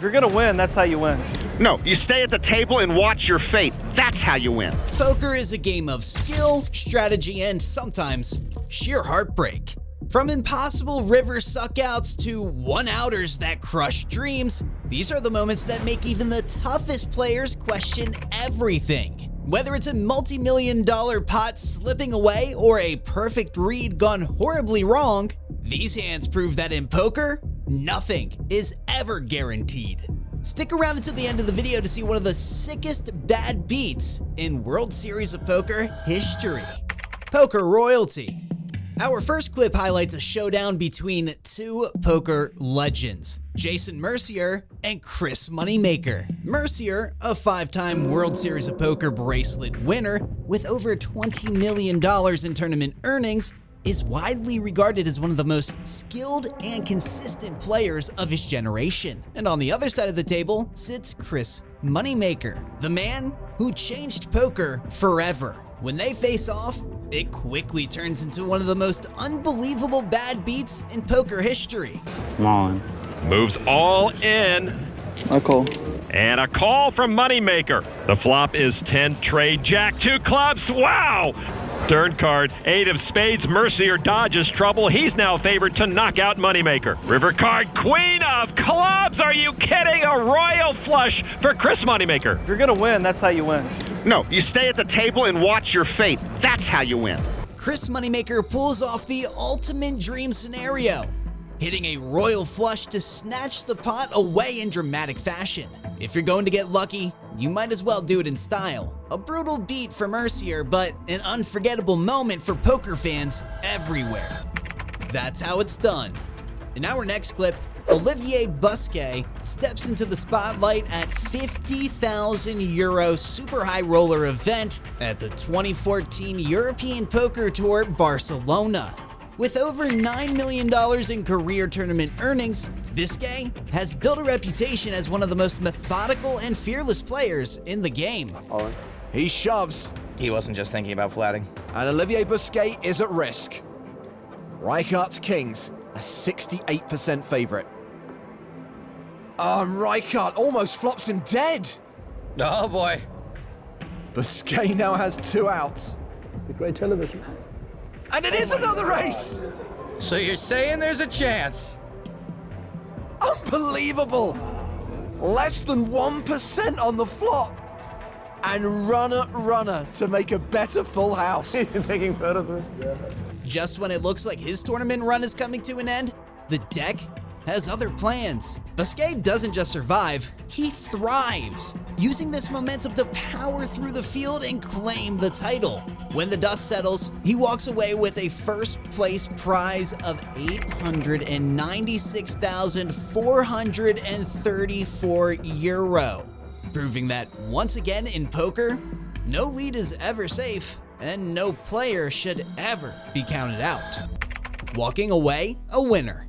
you're gonna win, that's how you win. No, you stay at the table and watch your fate. That's how you win. Poker is a game of skill, strategy, and sometimes sheer heartbreak. From impossible river suckouts to one-outers that crush dreams, these are the moments that make even the toughest players question everything. Whether it's a multi-million-dollar pot slipping away or a perfect read gone horribly wrong, these hands prove that in poker, nothing is ever guaranteed. Stick around until the end of the video to see one of the sickest bad beats in World Series of Poker history. Poker royalty. Our first clip highlights a showdown between two poker legends, Jason Mercier and Chris Moneymaker. Mercier, a 5-time World Series of Poker bracelet winner with over $20 million in tournament earnings, is widely regarded as one of the most skilled and consistent players of his generation. And on the other side of the table sits Chris Moneymaker, the man who changed poker forever. When they face off, it quickly turns into one of the most unbelievable bad beats in poker history. Come on. Moves all in. I call. And a call from Moneymaker. The flop is 10 trade jack, 2 clubs. Wow! Turn card, 8 of spades. Mercier dodges trouble. He's now favored to knock out Moneymaker. River card, queen of clubs. Are you kidding? A royal flush for Chris Moneymaker. If you're gonna win, that's how you win. No, you stay at the table and watch your fate. That's how you win. Chris Moneymaker pulls off the ultimate dream scenario, hitting a royal flush to snatch the pot away in dramatic fashion. If you're going to get lucky, you might as well do it in style. A brutal beat for Mercier, but an unforgettable moment for poker fans everywhere. That's how it's done. In our next clip, Olivier Busquet steps into the spotlight at €50,000 super high roller event at the 2014 European Poker Tour Barcelona. With over $9 million in career tournament earnings, Busquet has built a reputation as one of the most methodical and fearless players in the game. He shoves, He wasn't just thinking about flatting. and Olivier Busquet is at risk. Rijkaard's Kings, a 68% favorite. Rijkaard almost flops him dead. Oh boy. Busquet now has 2 outs. The great television. And it is another ace! So you're saying there's a chance? Unbelievable! Less than 1% on the flop. And runner to make a better full house. Taking photos of this? Just when it looks like his tournament run is coming to an end, the deck has other plans. Busquet doesn't just survive, he thrives, using this momentum to power through the field and claim the title. When the dust settles, he walks away with a first place prize of €896,434, proving that once again in poker, no lead is ever safe and no player should ever be counted out. Walking away a winner.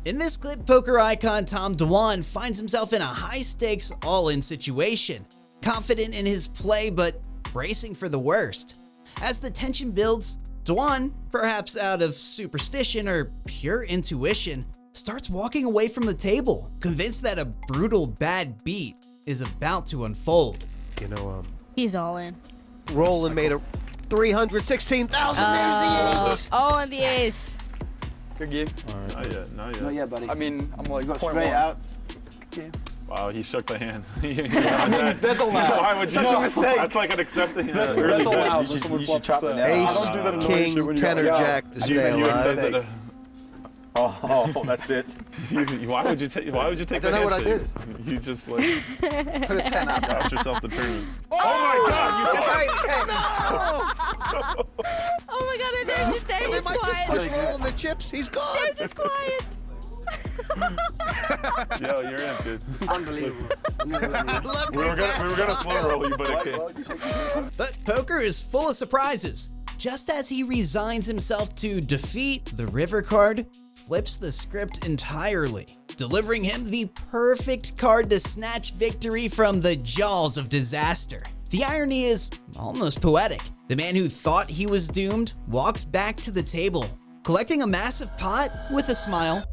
In this clip, poker icon Tom Dwan finds himself in a high-stakes all-in situation, confident in his play but bracing for the worst. As the tension builds, Dwan, perhaps out of superstition or pure intuition, starts walking away from the table, convinced that a brutal bad beat is about to unfold. You know, He's all in. Roland made a 316,000. There's the ace. Oh, and the ace. Good game. Not yet. Not yet, buddy. I mean, I'm like You got 0.1. straight outs. Wow, he shook the hand. That's allowed. Why would you? Such a mistake. That's like an accepting. That's really allowed. bad. You should chop it down. Ace, I don't do that annoying shit king, when you tenor, go, jack to stay You alive. accepted. Oh, that's it. Why would you take? Why would you take I don't the know what I handshake? You just like Put a 10 out there. cost yourself the tournament. Oh my God! Oh my god, and they're just, They they're might just just push quiet. roll on the chips. He's gone. They're just quiet. Yo, you're in, dude. Unbelievable. We were gonna slow roll you, but it came. But poker is full of surprises. Just as he resigns himself to defeat, the river card flips the script entirely, delivering him the perfect card to snatch victory from the jaws of disaster. The irony is almost poetic. The man who thought he was doomed walks back to the table, collecting a massive pot with a smile,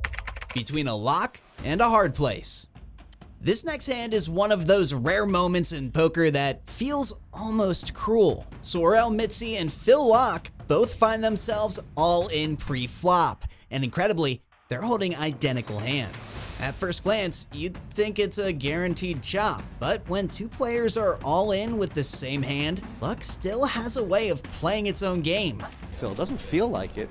between a lock and a hard place. This next hand is one of those rare moments in poker that feels almost cruel. Sorel Mitzi and Phil Locke both find themselves all in pre-flop, and incredibly, they're holding identical hands. At first glance, you'd think it's a guaranteed chop, but when two players are all in with the same hand, luck still has a way of playing its own game. Phil, doesn't feel like it.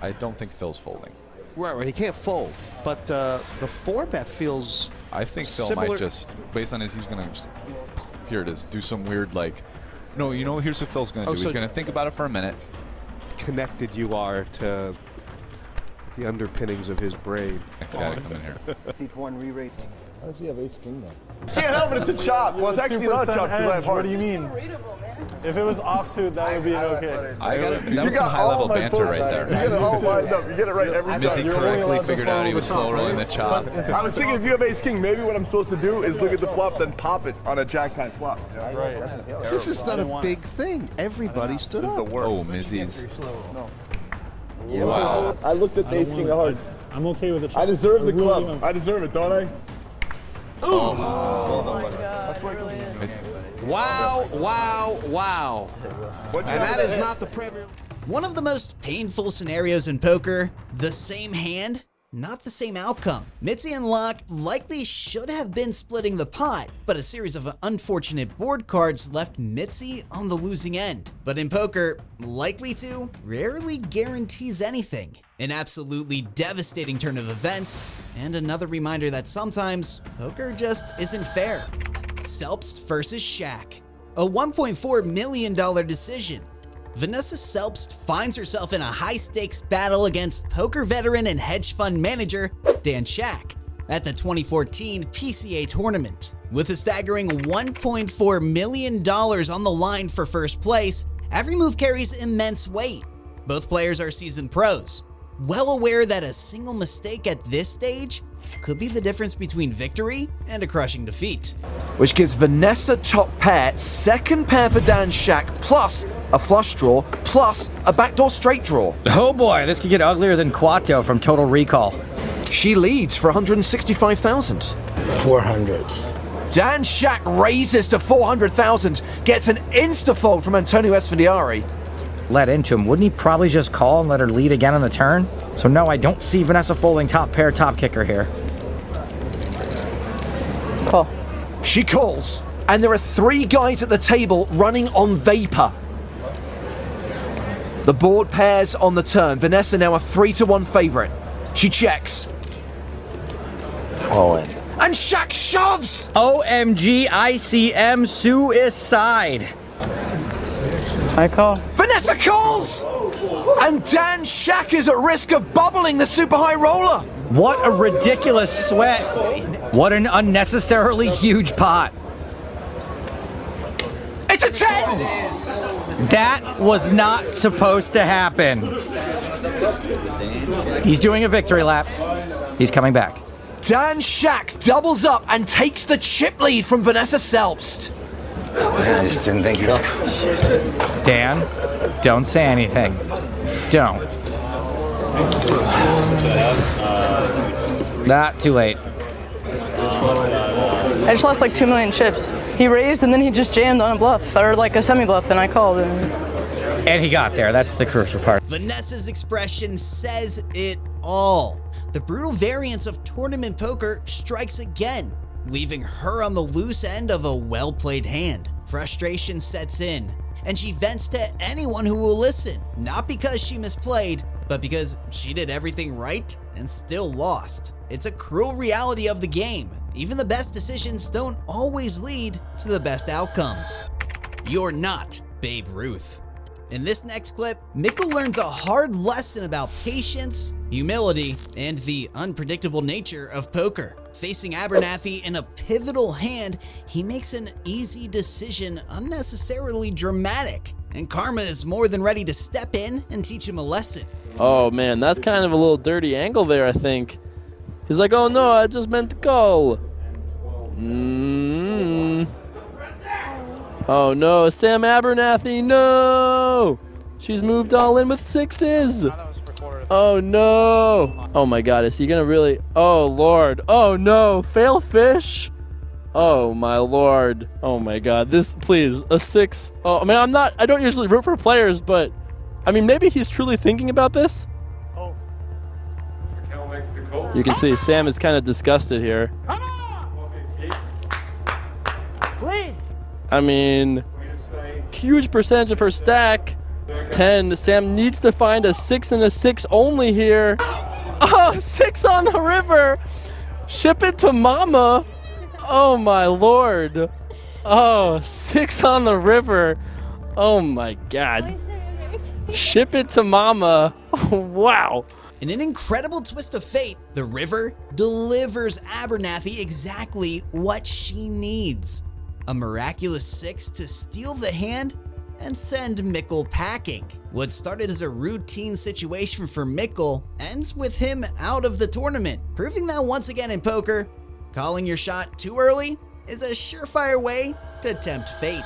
I don't think Phil's folding. Right, he can't fold. But the 4-bet feels I think Phil similar. might just, based on his, he's going to just, here it is, do some weird like, no, you know, here's what Phil's going to do. so He's going to think about it for a minute. Connected you are to the underpinnings of his brain. Next guy to come in here. C1 re-rating. How does he have ace king though? Can't help it, it's a chop. Well, it's actually not a chop because I have heart. What do you mean? If it was offsuit, that would be okay. That was some high-level banter right there. You get it all lined up. You get it right every time. Mizzy correctly figured out he was slow rolling the chop. I was thinking if you have ace king, maybe what I'm supposed to do is look at the flop, then pop it on a jack high flop. Right. This is not a big thing. Everybody stood This is the up. worst. Oh, Mizzy's. Wow. I looked at the ace king of hearts. I'm okay with the chop. I deserve the club. I deserve it, don't I? That's what Wow, wow, wow. And that is not the Premier. One of the most painful scenarios in poker, the same hand, not the same outcome. Mitzi and Locke likely should have been splitting the pot, but a series of unfortunate board cards left Mitzi on the losing end. But in poker, likely to rarely guarantees anything. An absolutely devastating turn of events, and another reminder that sometimes poker just isn't fair. Selbst versus Shak, a $1.4 million decision. Vanessa Selbst finds herself in a high-stakes battle against poker veteran and hedge fund manager Dan Shak at the 2014 PCA tournament. With a staggering $1.4 million on the line for first place, every move carries immense weight. Both players are seasoned pros, well aware that a single mistake at this stage could be the difference between victory and a crushing defeat. Which gives Vanessa top pair, second pair for Dan Shak, plus a flush draw, plus a backdoor straight draw. Oh boy, this could get uglier than Quato from Total Recall. She leads for 165,000. 400. Dan Shak raises to 400,000, gets an insta-fold from Antonio Esfandiari. Let into him, wouldn't he probably just call and let her lead again on the turn? So no, I don't see Vanessa folding top pair, top kicker here. Call. She calls, and there are 3 guys at the table running on vapor. The board pairs on the turn. Vanessa now a 3-1 favorite. She checks. All in. And Shak shoves! OMG ICM suicide. I call. Vanessa calls! And Dan Shak is at risk of bubbling the super high roller. What a ridiculous sweat. What an unnecessarily huge pot. It's a 10! That was not supposed to happen. He's doing a victory lap. He's coming back. Dan Shak doubles up and takes the chip lead from Vanessa Selbst. I just didn't think it up. Dan, don't say anything. Don't. Not too late. I just lost like 2 million chips. He raised and then he just jammed on a bluff, or like a semi-bluff, and I called. And he got there. That's the crucial part. Vanessa's expression says it all. The brutal variance of tournament poker strikes again, leaving her on the loose end of a well-played hand. Frustration sets in, and she vents to anyone who will listen, not because she misplayed, but because she did everything right and still lost. It's a cruel reality of the game. Even the best decisions don't always lead to the best outcomes. You're not Babe Ruth. In this next clip, Mikkel learns a hard lesson about patience, humility, and the unpredictable nature of poker. Facing Abernathy in a pivotal hand, he makes an easy decision unnecessarily dramatic, and Karma is more than ready to step in and teach him a lesson. Oh man, that's kind of a little dirty angle there, I think. He's like, oh no, I just meant to call. Oh no, Sam Abernathy, no! She's moved all in with 6s. Oh no! Oh my god, is he gonna really? Oh lord! Oh no! Fail fish! Oh my lord. Oh my god. This, please, a 6. Oh, I mean, I don't usually root for players, but I mean, maybe he's truly thinking about this. Oh. You can see Sam is kind of disgusted here. I mean, huge percentage of her stack. 10. Sam needs to find a 6 and a 6 only here. Oh, 6 on the river. Ship it to mama. Oh my lord. Oh, 6 on the river. Oh my god. Ship it to mama. Wow. In an incredible twist of fate, the river delivers Abernathy exactly what she needs. A miraculous 6 to steal the hand and send Mikkel packing. What started as a routine situation for Mikkel ends with him out of the tournament, proving that once again in poker, calling your shot too early is a surefire way to tempt fate.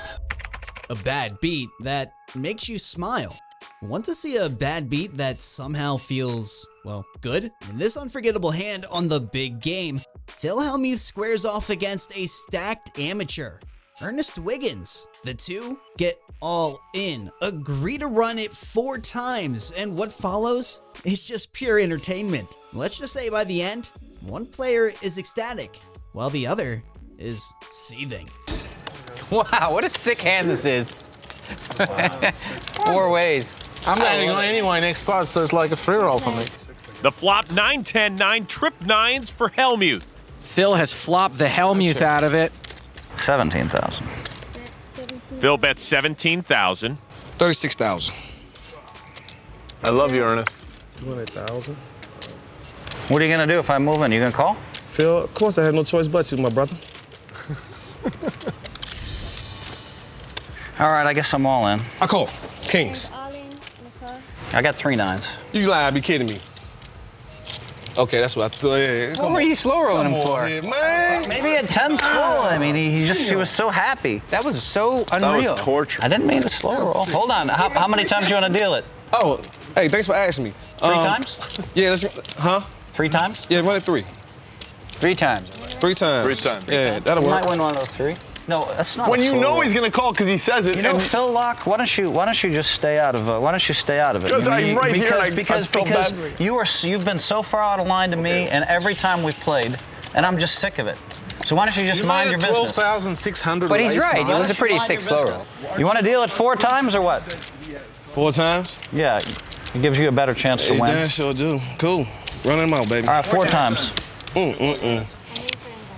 A bad beat that makes you smile. Want to see a bad beat that somehow feels, well, good? In this unforgettable hand on the big game, Hellmuth squares off against a stacked amateur, Ernest Wiggins. The two get all in, agree to run it 4 times, and what follows is just pure entertainment. Let's just say by the end, one player is ecstatic, while the other is seething. Wow, what a sick hand this is. 4 ways. I'm landing on anyone next spot, so it's like a free roll for me. The flop 9-10-9 trip 9s for Hellmuth. Phil has flopped the Hellmuth out of it. 17,000. Phil bets 17,000. 36,000. I love you, Ernest. 200,000. What are you gonna do if I move in? You gonna call? Phil, of course I have no choice but to, my brother. All right, I guess I'm all in. I call. Kings. I got 3 9s. You gotta be kidding me. Okay, that's what I thought. Yeah, What were you slow rolling him for? Here, man. Maybe at 10's full. I mean, he was so happy. That was so unreal. That was torture. I didn't mean to slow roll. Hold on. How many times you want to deal it? Oh, hey, thanks for asking me. 3 times? Yeah, huh? 3 times? Yeah, run it 3. 3 times. 3 times. 3 times. Yeah, that'll You work. might win one of those 3. No, that's not. When a you slow know roll. he's gonna call because he says it. You know, and Phil Lock, why don't you just stay out of why don't you stay out of it? Because I'm right here and I because feel bad. you've been so far out of line to me, and every time we've played, and I'm just sick of it. So why don't you just mind your business? 12,600. But he's right. It was a pretty sick slow roll. You want to deal it 4 times or what? 4 times? Yeah, it gives you a better chance to Hey, win. damn sure do. Cool. Run him out, baby. All right, 4 times.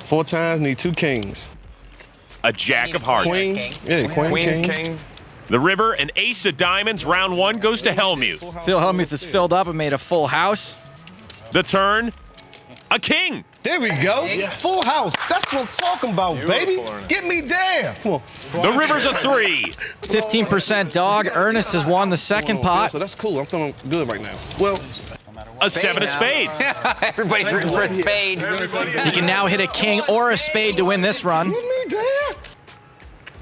4 times, need 2 kings. A jack of hearts. Queen. Yeah, queen, king. The river, an ace of diamonds. Round 1 goes to Hellmuth. Phil Hellmuth is filled up and made a full house. The turn, a king. There we go. Full house. That's what I'm talking about, baby. Get me there. Come on. The river's a 3. 15% dog. Ernest has won the second pot. So that's cool. I'm feeling good right now. Well, A 7 of spades. Everybody's rooting for a spade. He can now hit a king or a spade to win this run. get me there.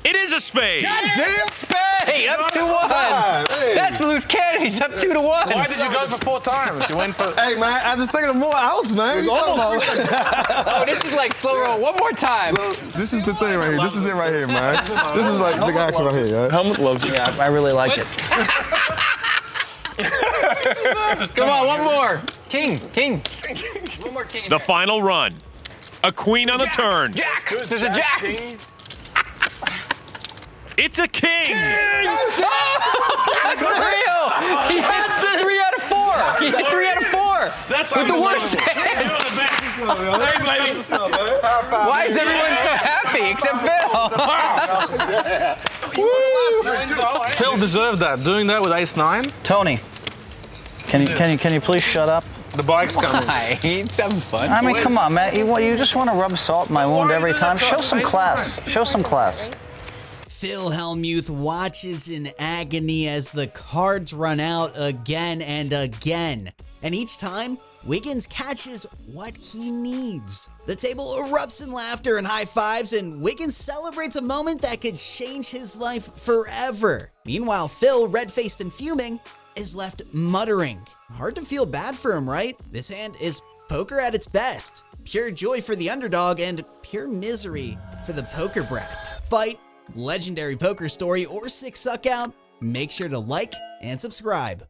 It is a spade. God damn. Spade, up 2-1. Hey. That's loose cannon. He's up 2-1. Why did you go for 4 times? You went for. Hey man, I just thinking of more house, man. Oh, this is like slow roll. One more time. This is the thing right here. This is it right here, man. This is like big action right here. Hellmuth loves you. Yeah, I really like it. Come on, one more. King. One more king. The final run. A queen on the turn. Jack. There's a jack. It's a king. That's real. He hit 3 out of 4. He hit 3 out of 4. That's with the worst hand. Why is everyone so happy except Phil? Phil deserved that. Doing that with ace-9. Tony, can you please shut up? The bike's coming. He's having fun. I mean, come on, man. You just want to rub salt in my wound every time. Show some class. Show some class. Phil Hellmuth watches in agony as the cards run out again and again. And each time, Wiggins catches what he needs. The table erupts in laughter and high fives, and Wiggins celebrates a moment that could change his life forever. Meanwhile, Phil, red-faced and fuming, is left muttering. Hard to feel bad for him, right? This hand is poker at its best. pure joy for the underdog, and pure misery for the poker brat. Fight, legendary poker story, or sick suck out? Make sure to like and subscribe.